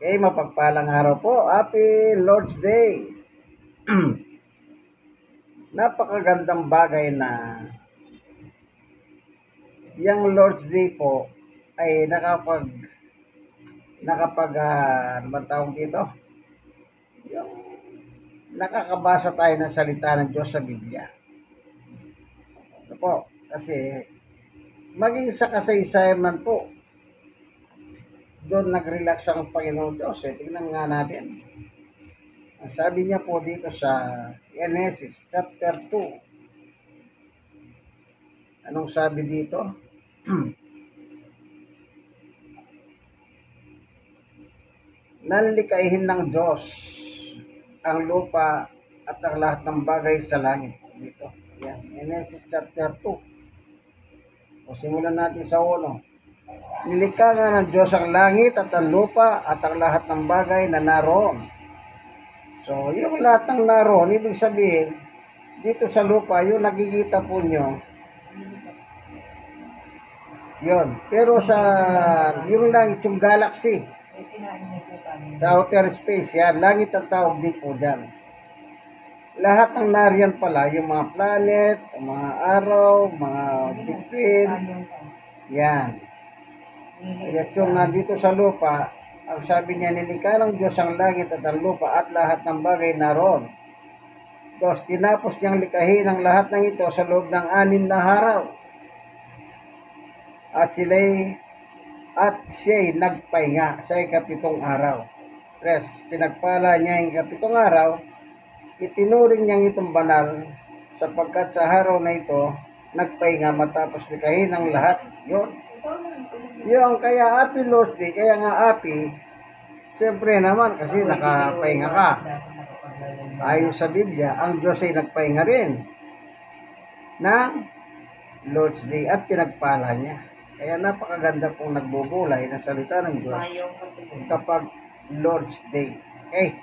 Mapagpalang araw po. Happy Lord's Day. Napakagandang bagay na yung Lord's Day po ay ano bang tawag dito? Yung nakakabasa tayo ng salita ng Diyos sa Biblia. Ano po? Kasi maging sa kasaysayan man po, doon nag-relax ang Panginoon Diyos. Tingnan nga natin. Ang sabi niya po dito sa Genesis chapter 2. Anong sabi dito? Nanlikaihin ng Diyos ang lupa at ang lahat ng bagay sa langit. Dito. Yan. Genesis chapter 2. O simulan natin sa 1. Nilikha nga ng Diyos ang langit at ang lupa at ang lahat ng bagay na naroon. So, yung lahat ng naroon, ibig sabihin, dito sa lupa, yung nakikita po nyo, yun. Pero sa, yung langit, yung galaxy, sa outer space, yan, langit ang tawag din po dyan. Lahat ng nariyan pala, yung mga planet, mga araw, mga bituin, yan. At yung nandito sa lupa, ang sabi niya, nilikha ng Diyos ang langit at ang lupa at lahat ng bagay naroon. Tapos tinapos niyang likhahin ang lahat ng ito sa loob ng 6 na araw. At siya'y nagpahinga sa ikapitong araw. Tres, pinagpala niya ang ikapitong araw, itinuring niyang itong banal sapagkat sa araw na ito, nagpahinga matapos likhahin ang lahat. Yung kaya happy Lord's Day, kaya nga happy, siyempre naman kasi nakapahinga ka. Ayon sa Biblia, ang Diyos ay nagpahinga rin ng Lord's Day at pinagpala niya. Kaya napakaganda pong nagbubulay na salita ng Diyos kapag Lord's Day. Okay.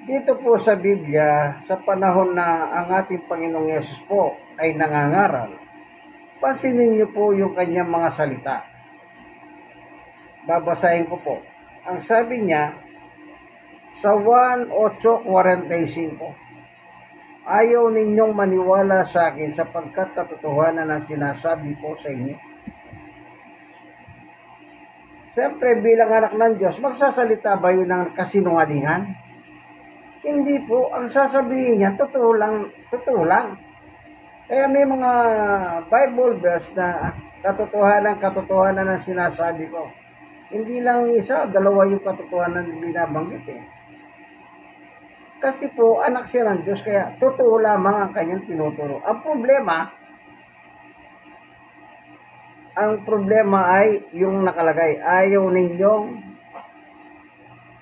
Dito po sa Biblia, sa panahon na ang ating Panginoong Yesus po ay nangangaral, pansinin niyo po yung kanyang mga salita. Babasahin ko po. Ang sabi niya, sa 1:8:45, ayaw ninyong maniwala sa akin sapagkat katotohanan ang sinasabi ko sa inyo. Siyempre, bilang anak ng Diyos, magsasalita ba yun ng kasinungalingan? Hindi po. Ang sasabihin niya, totoo lang, totoo lang. Kaya may mga Bible verse na katotohanan ang sinasabi ko. Hindi lang isa, dalawa yung katotohanan na binabanggit eh. Kasi po, anak siya ng Diyos, kaya totoo lamang ang kanyang tinuturo. Ang problema ay yung nakalagay, ayaw ninyong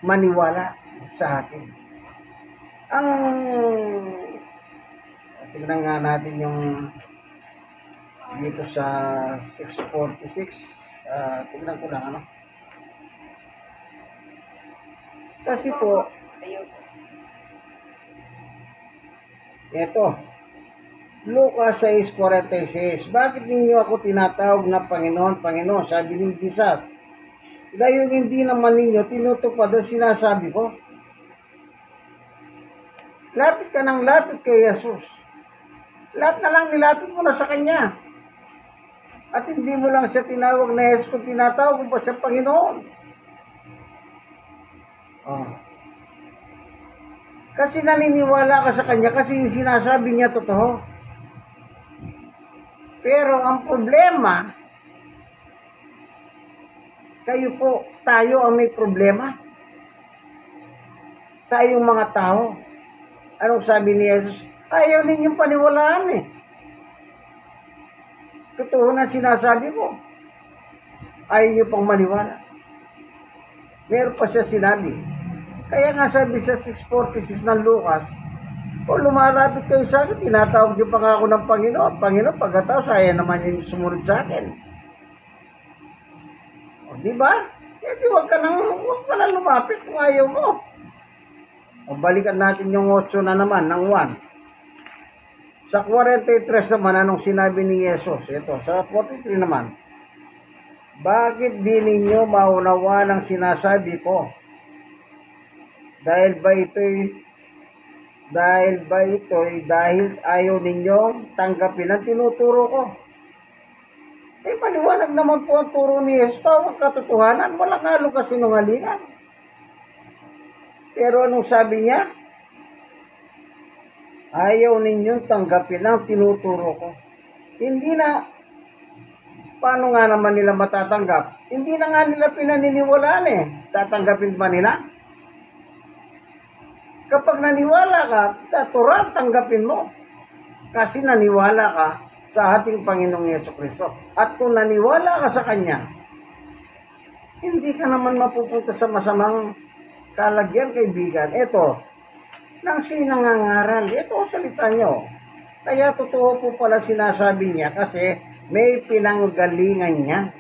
maniwala sa akin. Tingnan nga natin yung dito sa 6:46. Tingnan ko lang ano. Kasi po, ito, Lucas 6:46. Bakit ninyo ako tinatawag na Panginoon, Panginoon? Sabi ni Jesus. Dahil hindi naman ninyo tinutupad ang sinasabi ko. Lapit ka ng lapit kay Jesus. Lahat na lang nilapit mo na sa Kanya. At hindi mo lang siya tinawag na Jesus kung tinatawag mo pa siya Panginoon. Oh. Kasi naniniwala ka sa Kanya kasi yung sinasabi niya totoo. Pero ang problema, tayo ang may problema. Tayong mga tao. Anong sabi ni Jesus? Ayaw ninyong paniwalaan eh. Totoo na sinasabi ko. Ayaw niyo pang maniwala. Meron pa siya sinabi. Kaya nga sabi sa 6:46 ng Lucas, o lumalapit kayo sa akin, tinatawag niyo pa nga ako ng Panginoon. Panginoon, pagkatapos, ayaw naman yung sumunod sa akin. O, diba? Di wag ka nang lumapit kung ayaw mo. O, balikan natin yung 8 na naman, ng 1. Sa 43 naman, anong sinabi ni Jesus? Ito, sa 43 naman. Bakit di ninyo maunawa ng sinasabi ko? Dahil dahil ayaw ninyong tanggapin ang tinuturo ko. Maliwanag naman po ang turo ni Jesus, ang katotohanan, walang halong kasinungalingan. Pero anong sabi niya? Ayaw ninyong tanggapin ang tinuturo ko. Hindi na, paano nga naman nila matatanggap? Hindi na nga nila pinaniniwalaan Tatanggapin ba nila? Kapag naniwala ka, natural tanggapin mo. Kasi naniwala ka sa ating Panginoong Jesucristo. At kung naniwala ka sa Kanya, hindi ka naman mapupunta sa masamang kalagyan, kaibigan. Ito, nang sinangangaral, ito ang salita nyo. Kaya totoo po pala sinasabi niya kasi may pinanggalingan niya.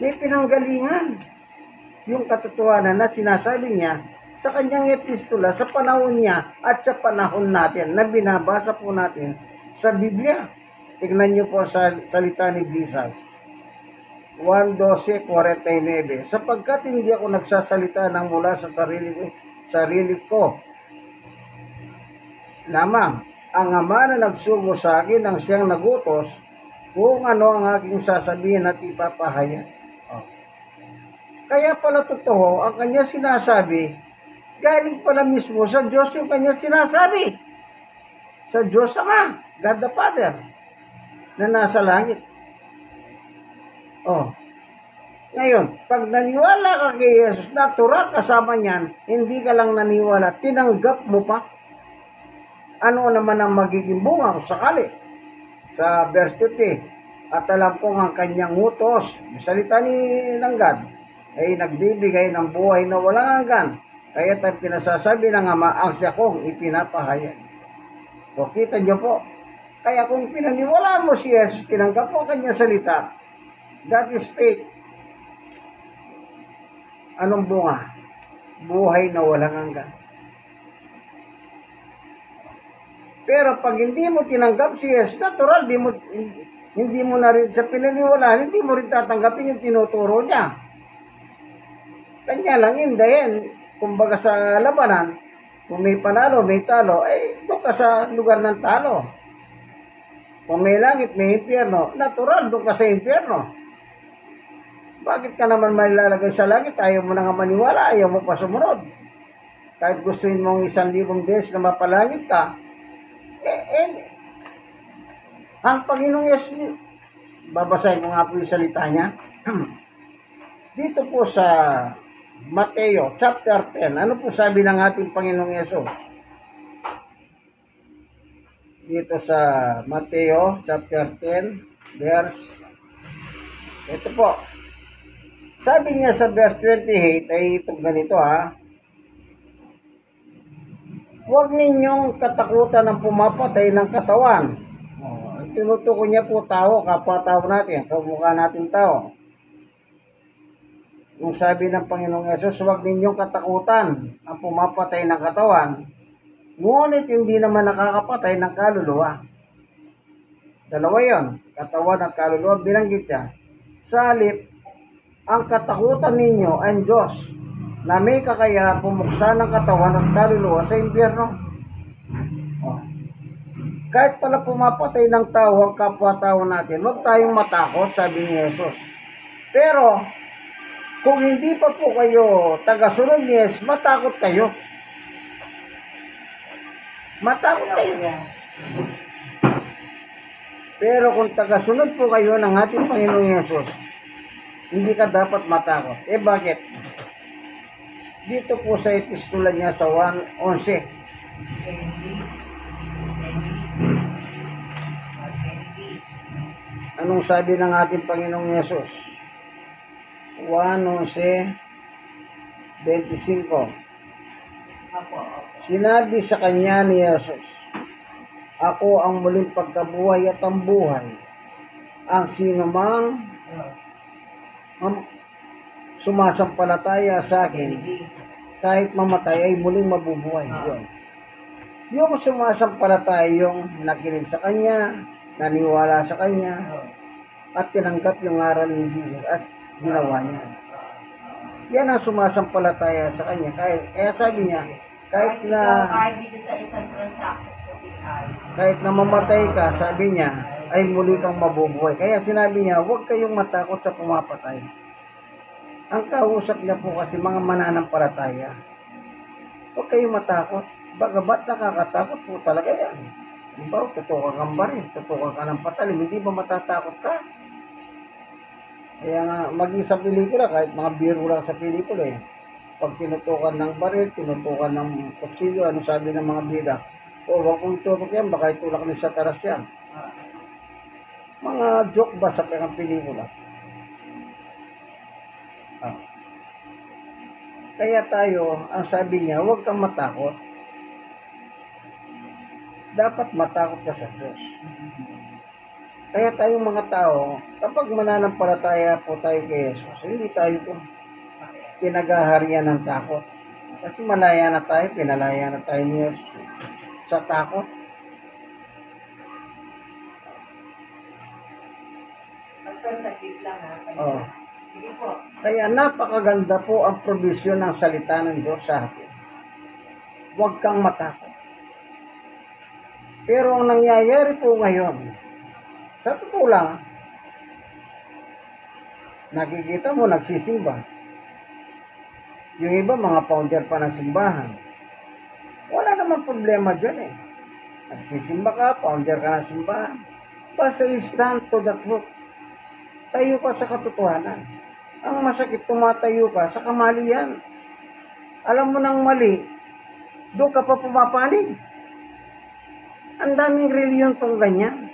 May pinanggalingan. Yung katotohanan na sinasabi niya sa kanyang epistola, sa panahon niya at sa panahon natin na binabasa po natin sa Biblia. Tignan niyo po sa salita ni Jesus. 1:12:49. Sapagkat hindi ako nagsasalita ng mula sa sarili ko lamang. Ang Ama na nagsugo sa akin ang siyang nagutos kung ano ang aking sasabihin at ipapahayag. Kaya pala totoo, ang kanya sinasabi, galing pala mismo sa Diyos yung kanya sinasabi. Sa Diyos Ama, God the Father, na nasa langit. Ngayon, pag naniwala ka kay Jesus, natural kasama niyan, hindi ka lang naniwala, tinanggap mo pa. Ano naman ang magiging bunga kung sakali? Sa verse 50, at alam kong ang kanyang utos, salita ng God, ay nagbibigay ng buhay na walang hanggan. Kaya tayo pinasasabi ng Ama, ang siya kong ipinapahayag. So, kita nyo po. Kaya kung pinaniwalaan mo si Jesus, tinanggap mo kanyang salita, that is faith. Anong bunga? Buhay na walang hanggan. Pero pag hindi mo tinanggap si Jesus, natural, hindi mo na rin sa pinaniwalaan, hindi mo rin tatanggapin yung tinuturo niya. Kanya lang hindayin. Kumbaga sa labanan, kung may panalo, may talo, doon ka sa lugar ng talo. Kung may langit, may impyerno, natural, doon ka sa impyerno. Bakit ka naman mailalagay sa langit? Ayaw mo na nga maniwala, ayaw mo pa sumunod. Kahit gustuin mong 1,000 beses na mapalangit ka, ang Panginoong Yesus, babasahin ko nga po yung salita niya. Dito po sa Mateo chapter 10, ano po sabi ng ating Panginoong Yesus? Dito sa Mateo chapter 10, verse, ito po. Sabi niya sa verse 28, ay itong ganito huwag ninyong katakutan ng pumapatay ng katawan. Tinutukoy niya po tao, kapwa-tao natin, kamukha natin tao. Yung sabi ng Panginoong Yesus, huwag ninyong katakutan ang pumapatay ng katawan, ngunit hindi naman nakakapatay ng kaluluwa. Dalawa yon, katawan at kaluluwa, binanggit niya. Sa halip, ang katakutan ninyo ay Diyos, na may kakaya pumuksa ng katawan at kaluluwa sa impyerno. Kahit pala pumapatay ng tao ang kapwa-tao natin, huwag tayong matakot, sabi ni Jesus. Pero, kung hindi pa po kayo tagasunod ni Jesus, matakot kayo. Matakot kayo. Pero kung tagasunod po kayo ng ating Panginoong Jesus, hindi ka dapat matakot. Bakit? Dito po sa epistola niya sa 1:11. Anong sabi ng ating Panginoong Yesus? 1:11-25. Sinabi sa kanya ni Yesus, ako ang muling pagkabuhay at ang buhay. Ang sinumang sumasampalataya sa akin, kahit mamatay ay muling mabubuhay. Yung sumasampalataya, yung nakinig sa kanya, naniwala sa kanya, at tinanggap yung aral ni Jesus at ginawa niya. Yan ang sumasampalataya sa kanya. Kaya sabi niya, kahit na mamatay ka, sabi niya, ay muli kang mabubuhay. Kaya sinabi niya, huwag kayong matakot sa pumapatay. Ang kausap niya po kasi mga mananampalataya. Huwag kayong matakot. Ba't nakakatakot po talaga yan? Diba, tutukan kang baril, tutukan ka ng patalim, hindi ba matatakot ka? Kaya nga, maging sa pelikula, kahit mga biro lang sa pelikula eh. Pag tinutukan ng baril, tinutukan ng kutsilyo, ano sabi ng mga bida? O, huwag kong itutok yan, baka itulak ni sa taras yan. Mga joke ba sa pelikula? Kaya tayo, ang sabi niya, huwag kang matakot. Dapat matakot ka sa Diyos. Kaya tayong mga tao, kapag mananampalataya po tayo kay Jesus, hindi tayo po pinaghaharian ng takot. Kasi malaya na tayo, pinalaya na tayo ni Jesus sa takot. Pastor, sakit lang ha. Oh. Sige po. Kaya napakaganda po ang provision ng salita ng Diyos sa atin. Huwag kang matakot. Pero ang nangyayari po ngayon, sa totoo lang, nakikita mo nagsisimba. Yung iba mga founder pa ng simbahan. Wala namang problema dyan eh. Nagsisimba ka, founder ka ng simbahan. Basta stand to the truth. Tayo ka sa katotohanan. Ang masakit, tumatayo ka sa kamalian. Alam mo nang mali, doon ka pa pumapanig. Ang daming reliyon tong ganyan.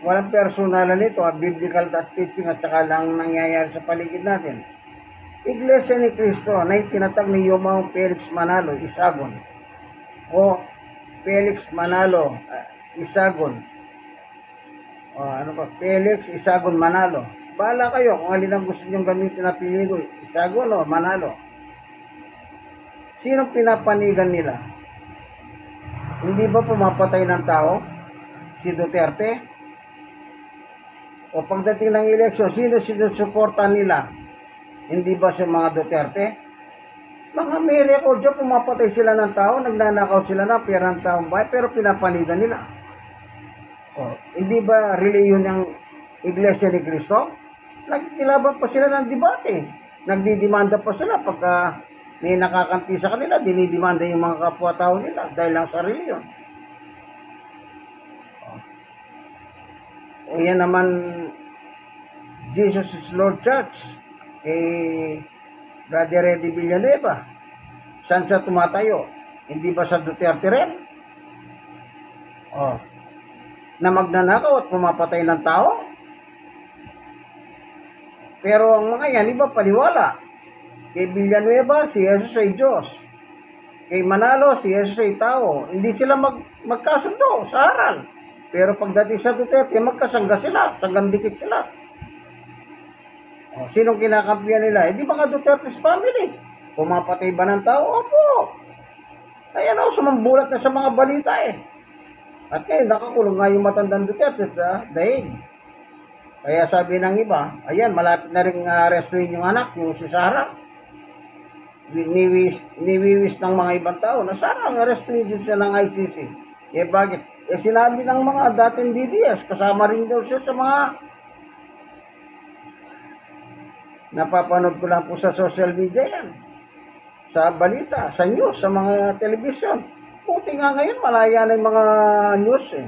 Walang personalan nito, biblical teaching at saka lang nangyayari sa paligid natin. Iglesia ni Cristo na itinatag ni Yumao Felix Manalo, Isagon. Felix Manalo, Isagon. Felix Isagon Manalo. Bahala kayo kung alin ang gusto niyong gamitin na pili ko, Isagon o Manalo. Sino pinapanigan nila? Hindi ba pumapatay ng tao? Si Duterte? O pagdating ng eleksyon, sino sinusuporta nila? Hindi ba si mga Duterte? Mga may record dyan, pumapatay sila ng tao, nagnanakaw sila ng pera ng taong bahay, pero pinapanigan nila. Hindi ba reliyon ng Iglesia ni Cristo? Nagkikilaban pa sila ng debate. Nagdidimanda pa sila pagka may nakakampi sa kanila, dinidimanda yung mga kapwa-tao nila dahil lang sa reliyon. O yan naman, Jesus is Lord Church, Brother Eddie Villanueva. Saan siya tumatayo? Hindi ba sa Duterte rin? Na magnanakaw at pumapatay ng tao? Pero ang mga yan, iba paniwala. Kay Villanueva, si Jesus ay Diyos. Kay Manalo, si Jesus ay tao. Hindi sila magkasundo sa aral. Pero pagdating sa Duterte, magkasangga sila. Sanggandikit sila. Sinong kinakampiyan nila? Di ba nga Duterte's family? Pumapatay ba ng tao? Opo. Ayan sumambulat na sa mga balita eh. At ngayon, nakakulong nga yung matandang Duterte dahil. Kaya sabi ng iba, ayan, malapit na rin arrestuin yung anak, yung si Sarah. Niwiwis ng mga ibang tao na sana ang arrestuin din siya ng ICC. Bakit? Sinabi ng mga dating DDS, kasama rin daw siya sa mga napapanood ko lang po sa social media yan. Sa balita, sa news, sa mga television. Puti nga ngayon, malaya na yung mga news eh.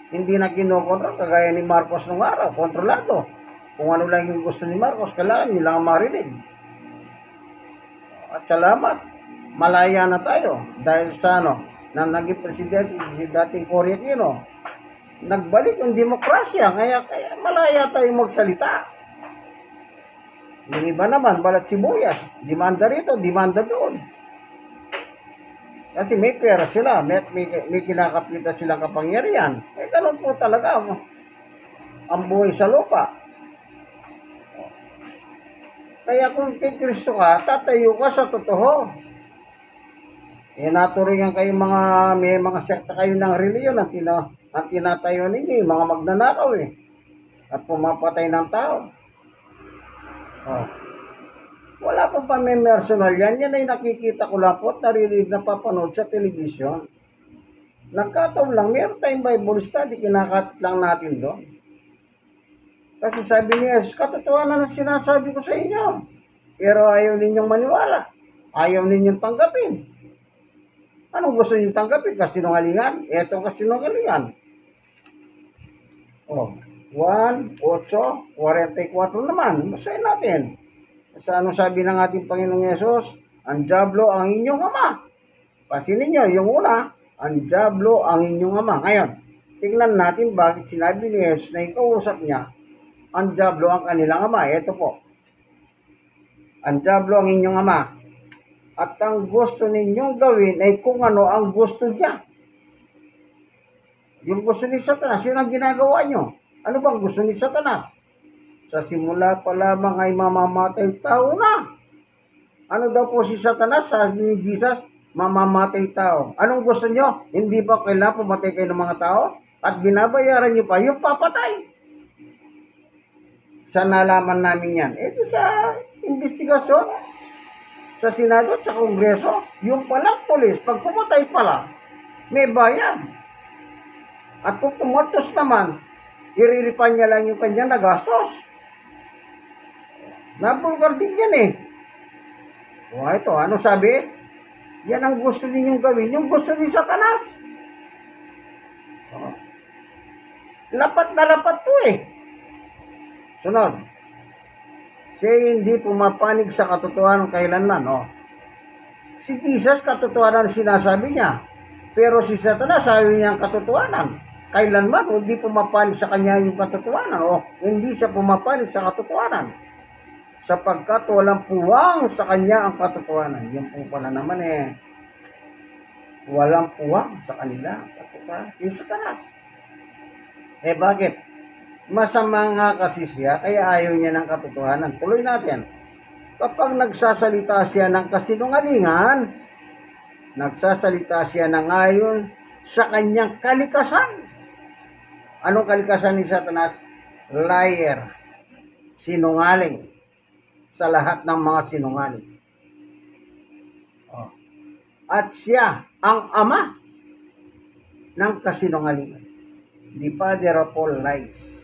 Hindi na kinokontrol, kagaya ni Marcos nung araw, kontrolado. Kung ano lang yung gusto ni Marcos, kailangan yun lang ang marinig. At salamat, malaya na tayo dahil sa nang naging presidente si dating Cory Aquino, nagbalik yung demokrasya, kaya malaya tayo magsalita. Yung iba naman, balat sibuyas, demanda rito, demanda doon. Kasi may pera sila, may kinakapitan silang kapangyarihan. Ganun po talaga ang buhay sa lupa. Kaya kung kay Kristo ka, tatayo ka sa totoo. Naturingan kayo may mga sekta kayo ng reliyon ang tinatayo ninyo, mga magnanakaw eh. at pumapatay ng tao. Oh. Wala pa pamimersonal yan. Yan ay nakikita ko lang po at naririnig na papanood sa telebisyon. Nagkataon lang, meron tayong Bible study, kinakat lang natin doon. Kasi sabi ni Jesus, katotohanan na sinasabi ko sa inyo. Pero ayaw ninyong maniwala. Ayaw ninyong tanggapin. Anong gusto ninyong tanggapin? Kasinungalingan? Ito kasinungalingan. Oh, 1:8:44 naman. Basahin natin. Sa ano sabi ng ating Panginoong Yesus? Ang diablo ang inyong ama. Pasinin nyo, yung una, ang diablo ang inyong ama. Ngayon, tingnan natin bakit sinabi ni Jesus na ikausap niya, ang diablo ang kanilang ama. Ito po. Ang diablo ang inyong ama. At ang gusto ninyong gawin ay kung ano ang gusto niya. Yung gusto ni Satanas, yun ang ginagawa nyo. Ano bang gusto ni Satanas? Sa simula pa lamang ay mamamatay tao na. Ano daw po si Satanas? Sabi ni Jesus, mamamatay tao. Anong gusto nyo? Hindi ba kailangan pumatay kayo ng mga tao? At binabayaran nyo pa yung papatay. Saan nalaman namin yan? Ito sa investigasyon, sa Senado at sa Kongreso, yung palang polis, pag pumatay pala, may bayan. At kung pumatos naman, iriripan niya lang yung kanya na gastos. Nabulgar din yan eh. O ito, ano sabi? Yan ang gusto ninyong gawin, yung gusto ni Satanas. O. Lapat na lapat to eh. Sunod. Siya hindi pumapanig sa katotohanan kailanman. O. Si Jesus, katotohanan sinasabi niya. Pero si Satanas, sabi niya ang katotohanan. Kailanman, hindi pumapanig sa kanya yung katotohanan. O hindi siya pumapanig sa katotohanan. Sapagkat walang puwang sa kanya ang katotohanan. Yung po pala naman eh, walang puwang sa kanila ang katotohanan. Yung Satanas. Eh bakit? Masama nga kasi siya, kaya ayaw niya ng katotohanan. Tuloy natin. Kapag nagsasalita siya ng kasinungalingan, nagsasalita siya ng ayon sa kanyang kalikasan. Anong kalikasan ni Satanas? Liar. Sinungaling. Sa lahat ng mga sinungaling. Oh. At siya ang ama ng kasinungalingan. The father of all lies.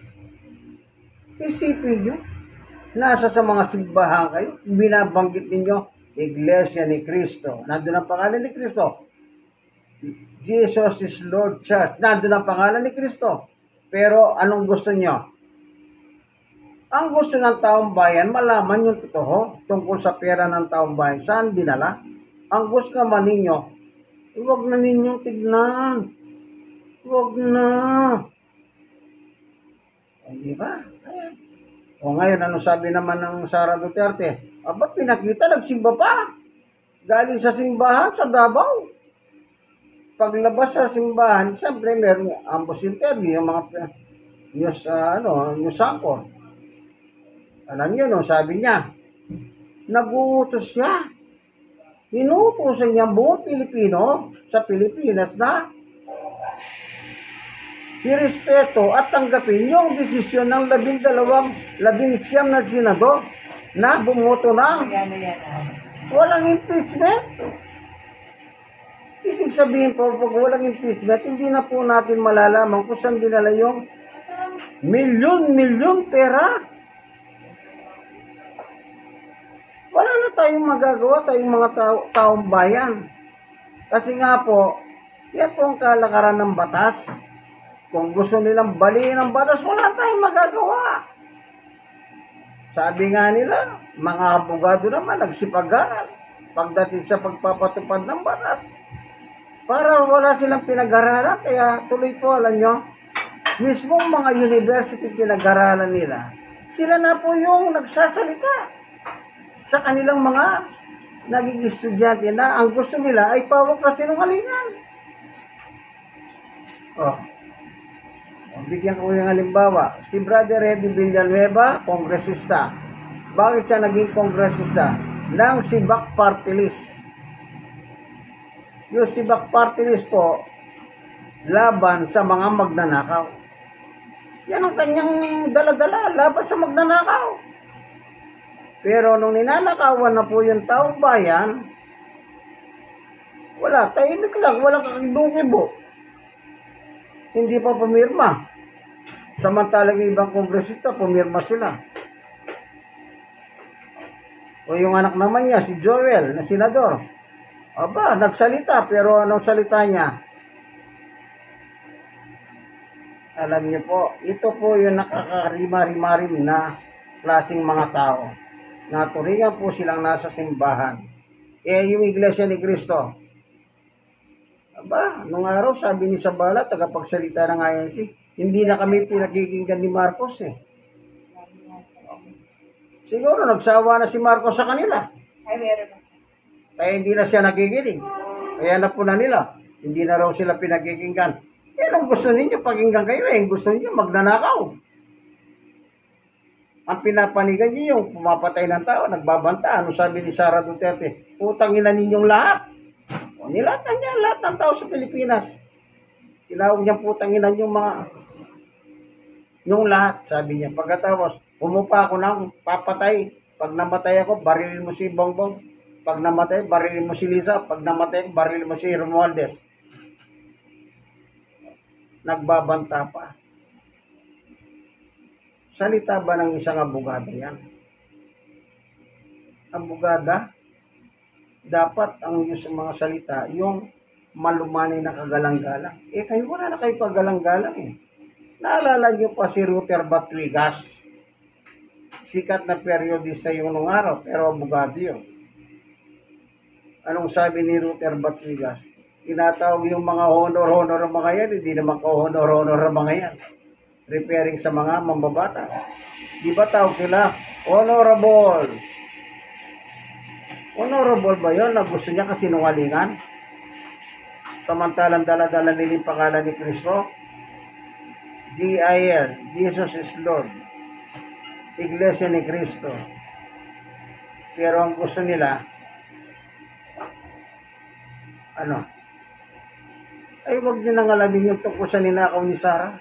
Isipin nyo, nasa sa mga simbahan kayo, binabanggit ninyo, Iglesia ni Cristo. Nandun ang pangalan ni Cristo. Jesus is Lord Church. Nandun ang pangalan ni Cristo. Pero anong gusto nyo? Ang gusto ng taong bayan, malaman yung totoo tungkol sa pera ng taong bayan. Saan dinala? Ang gusto naman ninyo, huwag na ninyong tignan. Huwag na. O, diba? Ayan. O ngayon, ano sabi naman ng Sara Duterte? Aba, pinakita, nagsimba pa. Galing sa simbahan sa Davao. Paglabas sa simbahan, siyempre meron ambos interview, yung mga news sample. Alam nyo, no, sabi niya, nag-uutos siya. Inuutosan niya buong Pilipino sa Pilipinas na irespeto at tanggapin yung desisyon ng 19 na senador na bumoto ng Magano yan walang impeachment. Ibig sabihin po, pag walang impeachment, hindi na po natin malalaman kung saan dinala yung milyon pera. Wala na tayong magagawa, tayong mga taong bayan. Kasi nga po, yan po ang kalakaran ng batas. Kung gusto nilang baliin ang batas, wala tayong magagawa. Sabi nga nila, mga abogado naman, nagsipag-aral pagdating sa pagpapatupad ng batas. Para wala silang pinag-aralan, kaya tuloy po, alam nyo, mismong mga university pinag-aralan nila, sila na po yung nagsasalita sa kanilang mga naging estudyante na ang gusto nila ay pawag kasinungalingan. Oh. Bigyan ko yung halimbawa. Si Brother Eddie Villanueva, kongresista. Bakit siya naging kongresista? Nang Sibak Party List. Yung Sibak Party List po, laban sa mga magnanakaw. Yan ang kanyang dala-dala laban sa magnanakaw. Pero nung ninanakawan na po yung taong bayan, wala, tahimik lang, walang kakibukibo. Hindi pa pumirma. Samantalang yung ibang kongresista, pumirma sila. O yung anak naman niya, si Joel, na senador. Aba, nagsalita, pero anong salita niya? Alam niyo po, ito po yung nakakarima-rimarim na klaseng mga tao. Naturingan po silang nasa simbahan. Yung Iglesia ni Cristo. Aba, nung araw, sabi ni Sabala, tagapagsalita ng INC, hindi na kami pinakikinggan ni Marcos eh. Siguro nagsawa na si Marcos sa kanila. Ay, meron na. Kaya hindi na siya nakikinig. Kaya na po na nila. Hindi na raw sila pinakikinggan. Yan ang gusto ninyo, pakinggan kayo eh. Gusto ninyo, magnanakaw. Ang pinapanigan niyo yung pumapatay ng tao, nagbabanta. Ano sabi ni Sara Duterte? Putangin na ninyong lahat. O, nilatan niya lahat ng tao sa Pilipinas. Tinawag niya putanginan yung mga yung lahat, sabi niya. Pagkatapos, umupa ako ng papatay. Pag namatay ako, barilin mo si Bongbong. Pag namatay, barilin mo si Liza. Pag namatay, barilin mo si Romualdez. Nagbabanta pa. Salita ba ng isang abogada yan? Abogada, dapat ang yung sa mga salita, yung malumanay na kagalang-galang. Eh, kayo wala na kayo kagalang-galang eh. Naalala niyo pa si Ruther Batwigas. Sikat na periodista yung nung araw, pero abogado yun. Anong sabi ni Ruther Batwigas? Tinatawag yung mga honor-honor ng mga yan, hindi naman ka-honor-honor ng mga yan. Referring sa mga mambabatas. Di ba tawag sila? Honorable. Honorable ba yun na gusto niya kasinungalingan? Samantalang dala-dala nila yung pangalan ni Cristo? GIL, Jesus is Lord. Iglesia ni Cristo. Pero ang gusto nila, ano? Ay, wag nyo nang alamin yung tungkol sa ninakaw ni Sarah.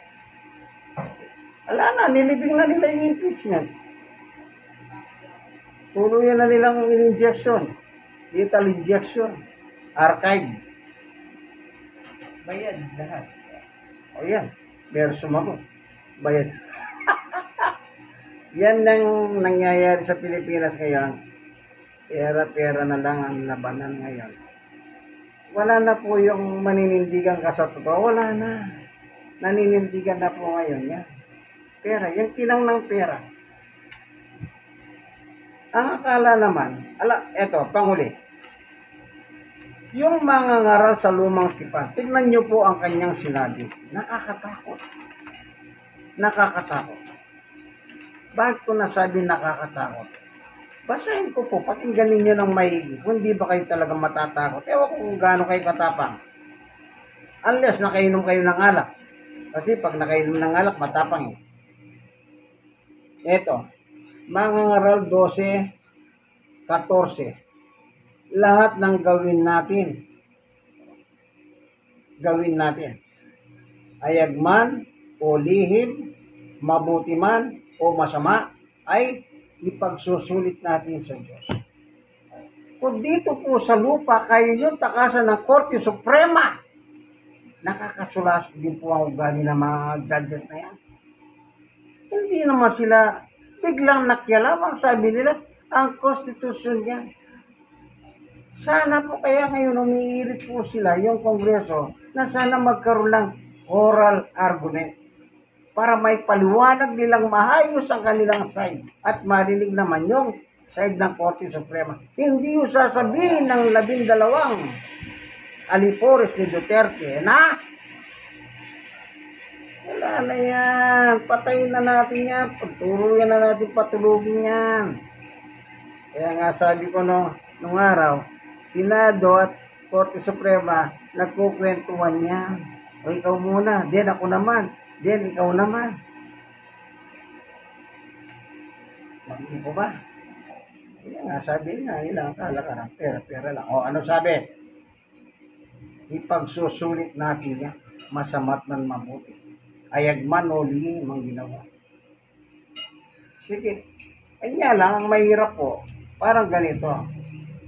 Ala na, nilibing na nila yung impeachment. Tuluyan na nilang in-injection. Lethal injection. Archive. Bayad lahat. O yan, meron sumagot. Bayad. Yan ang nangyayari sa Pilipinas ngayon. Pera-pera na lang ang labanan ngayon. Wala na po yung maninindigan ka sa totoo. Wala na. Naninindigan na po ngayon yan. Pera, yung tinang ng pera. Ang akala naman, eto, panghuli. Yung mga ngaral sa lumang tipan, tignan nyo po ang kanyang sinabi. Nakakatakot. Nakakatakot. Bakit ko nasabi nakakatakot? Basahin ko po, pakinggan ninyo ng maigi. Kung di ba kayo talaga matatakot, ewan ko kung gaano kayo katapang. Unless nakainom kayo ng alak. Kasi pag nakainom ng alak, matapang eh. Eto, mga ngaral 12, 14. Lahat ng gawin natin, ayagman o lihim, mabuti man o masama, ay ipagsusulit natin sa Diyos. Kung dito po sa lupa, kayo nyo takasan ng Korte Suprema, nakakasulas din po ang ugali ng mga judges na yan. Hindi naman sila biglang nakialam. Sabi nila, ang konstitusyon yan. Sana po kaya ngayon umiirit po sila yung Kongreso na sana magkaroon lang oral argument para may paliwanag nilang maayos ang kanilang side at marinig naman yung side ng Korte Suprema. Hindi yung sasabihin ng 12 alipores ni Duterte na wala na yan, patayin na natin yan, pagturuan na natin patulugin yan. Kaya nga sabi ko nung araw, Senado at Korte Suprema, nagkukwentuhan yan. O ikaw muna, then ako naman, then ikaw naman. Hindi po ba? Kaya nga sabi nila, akala ka ng pera lang. O ano sabi? Ipagsusulit natin yan, masama't man mabuti. ayagman o lihim ang ginawa. Sige. Kanya lang, ang mahirap po, parang ganito.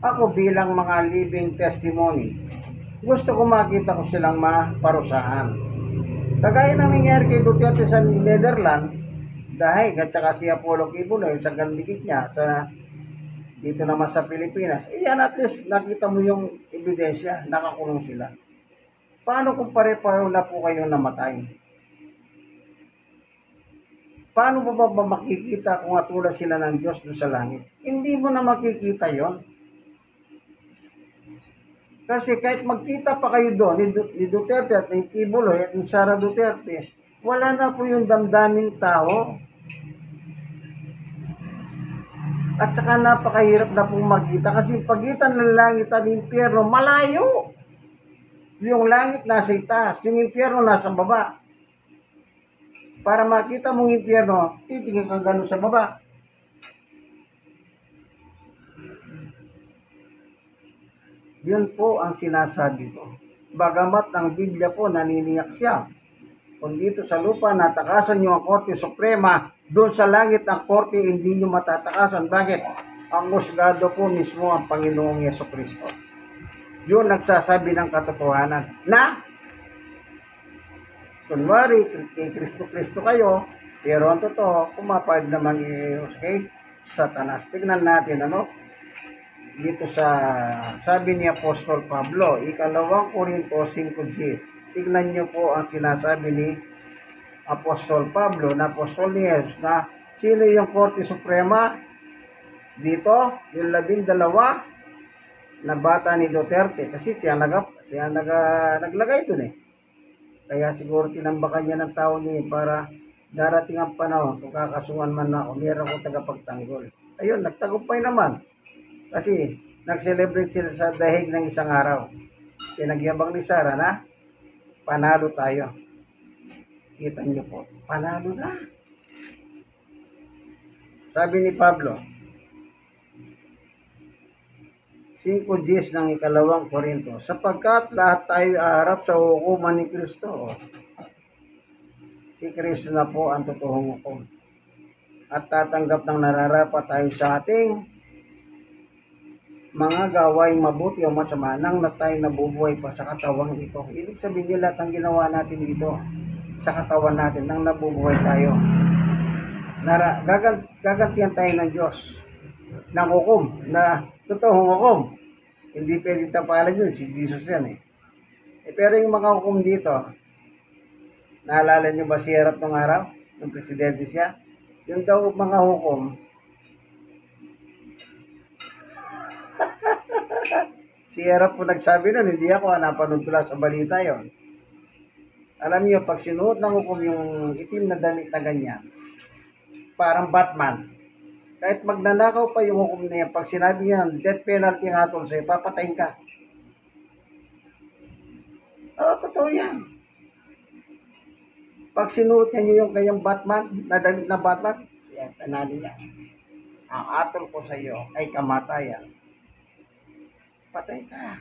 Ako bilang mga living testimony, gusto ko makita ko silang maparusahan. Kagaya ng nangyari kay Duterte sa Netherlands, dahil at saka si Apollo Kibuloy sa gandikit niya sa dito naman sa Pilipinas, yan at least nakita mo yung ebidensya, nakakulong sila. Paano kung pare-pareho na po kayo namatay? Paano mo ba makikita kung atula sila ng Diyos doon sa langit? Hindi mo na makikita yon. Kasi kahit magkita pa kayo doon ni Duterte at ni Kibuloy at ni Sara Duterte, wala na po yung damdamin tao. At saka napakahirap na pong magkita kasi yung pagitan ng langit at impyerno malayo. Yung langit nasa itaas, yung impyerno nasa baba. Para makita mong impyerno, titingin kang ganun sa baba. Yun po ang sinasabi ko. Bagamat ang Biblia po naniniyak siya. Kung dito sa lupa natakasan nyo ang Korte Suprema, doon sa langit ang Korte hindi nyo matatakasan. Bakit? Ang husgado po mismo ang Panginoong Yesukristo. Yun nagsasabi ng katotohanan na kunwari kay Kristo kayo, pero ang totoo, kumapag naman kay Satanas. Tignan natin dito sa sabi ni Apostol Pablo, 2 Korinto 5:10. Tignan niyo po ang sinasabi ni Apostol Pablo na Apostol ni Jesus na sino yung Korte Suprema dito, yung 12 na bata ni Duterte kasi siya naglagay dun eh. Kaya siguro tinambakan niya ng tao niya para darating ang panahon kung kakasuhan man ako, meron akong tagapagtanggol. Ayun, nagtagumpay naman. Kasi nag-celebrate sila sa dahig ng isang araw. Pinagyabang ni Sara na panalo tayo. Kita niyo po, panalo na. Sabi ni Pablo, 5:10 ng 2 Korinto, sapagkat lahat tayo aharap sa hukuman ni Kristo. Si Kristo na po ang totoong hukom. At tatanggap ng nararapat tayo sa ating mga gawaing mabuti o masama nang na tayo nabubuhay pa sa katawang ito. Ibig sabihin nyo lahat ang ginawa natin dito sa katawan natin nang nabubuhay tayo. Gagantihan tayo ng Diyos ng hukom na totoong hukom. Hindi pwede tapalan yun, si Jesus yan eh. Pero yung mga hukom dito, naalala nyo ba si Harap nung araw? Nung presidente siya? Yung daw mga hukom, si Harap po nagsabi nun, hindi ako, napanood ko lang sa balita yon. Alam niyo, pag sinuot ng hukom yung itim na damit na ganyan, parang Batman. Kahit magnanakaw pa yung hukom na yan, pag sinabi niya, death penalty ang hatol sa'yo, papatayin ka. Oo, totoo yan. Pag sinuot niya yung kayang Batman, na damit na Batman, yan, tanali niya. Ang hatol ko sa iyo ay kamatayan. Patay ka.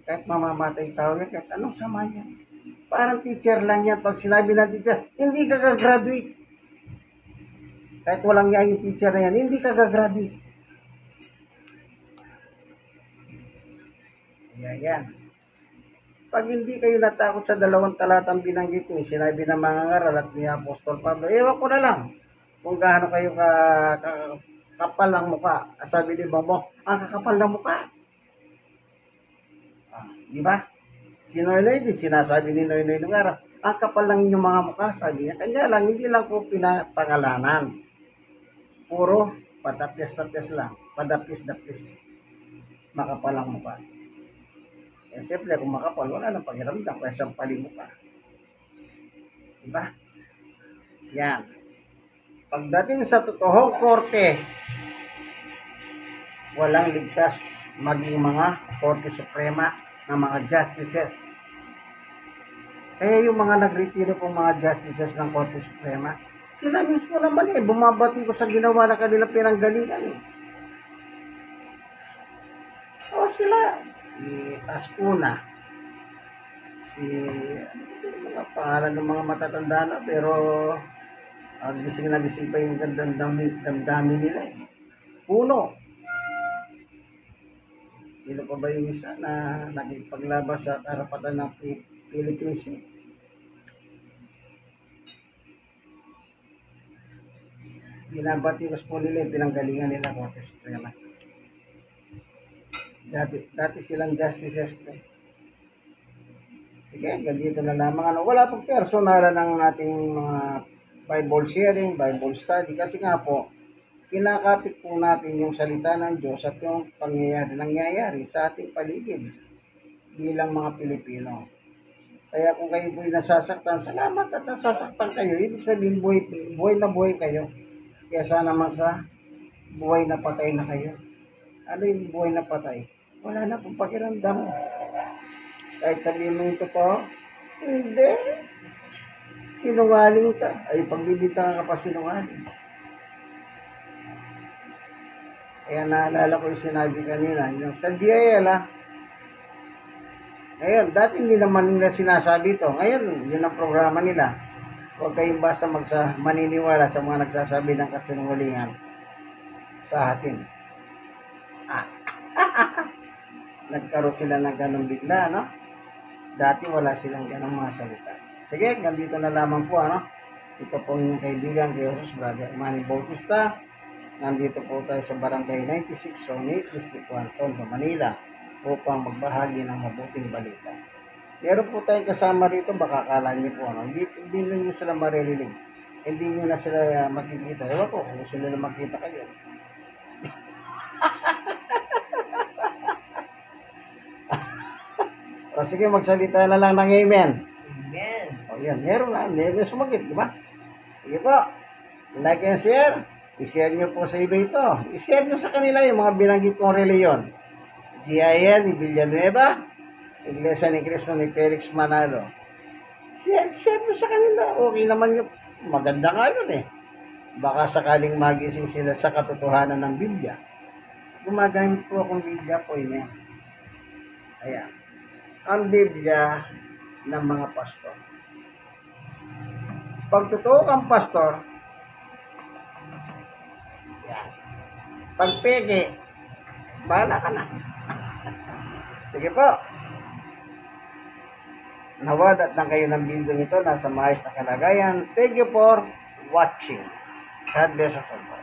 Kahit mamamatay tao yan, kahit anong sama niya. Parang teacher lang yan. Pag sinabi ng teacher, hindi ka gagraduate. Kahit walang iya yung teacher na yan, hindi ka gagraduate. Yan. Pag hindi kayo natakot sa 2 talatang binanggit ko, sinabi ng mga ngaral at ni Apostol Pablo, ewan ko na lang kung gaano kayo kapal ang mukha. Sabi ni Bamo, ang kakapal ng mukha. Di ba? Si Noynoy din, sinasabi ni Noynoy nung araw, ang kapal lang inyong mga mukha, sabi niya. Kanya lang, hindi lang po pinapangalanan. Puro padapis-tapis lang. Padapis-dapis. Makapal ang mukha. Eh, siyempre, kung makapal, wala nang pakiramdam kaya sampalin mo pa. Diba? Yan. Pagdating sa totoong korte, walang ligtas maging mga Korte Suprema ng mga justices. Kaya yung mga nagretiro pong mga justices ng Korte Suprema, sila mismo naman bumabati ko sa ginawa na kanilang pinanggalingan eh. O sila, si Ascuna, si pangalan ng mga matatanda na, pero gising na gising pa yung damdamin nila eh. Puno. Sino pa ba yung isa na nagpaglabas sa karapatan ng Philippines? Binabatikos po nila yung pinanggalingan nila Korte Suprema. Dati silang justices to. Sige, ganito na lamang. Wala pong personalan ng ating mga Bible sharing, Bible study. Kasi nga po, kinakapit po natin yung salita ng Diyos at yung nangyayari sa ating paligid bilang mga Pilipino. Kaya kung kayo po'y nasasaktan, salamat at nasasaktan kayo. Ibig sabihin, buhay na buhay kayo. Kaya naman sa buhay na patay na kayo. Ano yung buhay na patay? Wala na pong pakiramdam. Kahit sabihin mo yung totoo, hindi. Sinungaling ka. Ay, pagbibintang ka pa sinungaling. Kaya naalala ko yung sinabi kanina, yung sa DIL ngayon, dati hindi naman nila sinasabi ito. Ngayon, yun ang programa nila. Huwag kayong basta maniniwala sa mga nagsasabi ng kasinungalingan sa atin. Nagkaroon sila ng ganong bigla, no? Dati wala silang ganong mga salita. Sige, ganito na lamang po, ano? Ito po yung kaibigan kay Jesus, Brother Manny Bautista. Nandito po tayo sa Barangay 9608, District 1, Tondo, Manila, upang magbahagi ng mabuting balita. Meron po tayong kasama rito, baka akala niyo po, ano? Hindi nyo sila maririnig. Hindi nyo na sila makikita. Ewan ko, kung gusto nila makita kayo. O sige, magsalita na lang ng amen. Amen. O yan, meron na. Meron sumagit, di ba? Sige po. Like and share. I-share nyo po sa iba ito. I-share nyo sa kanila yung mga binanggit kong reliyon. GIL ni Villanueva, Iglesia ni Cristo ni Felix Manalo. Share nyo sa kanila. Okay naman yun. Maganda nga yun eh. Baka sakaling magising sila sa katotohanan ng Biblia. Gumagamit po akong Biblia po yun eh. Ayan. Ang Biblia ng mga pastor. Pag totoo kang pastor, yan. Pag peke, bahala ka na. Sige po. Nawadat na kayo ng video nito. Nasa maayos na kalagayan. Thank you for watching. God bless us all.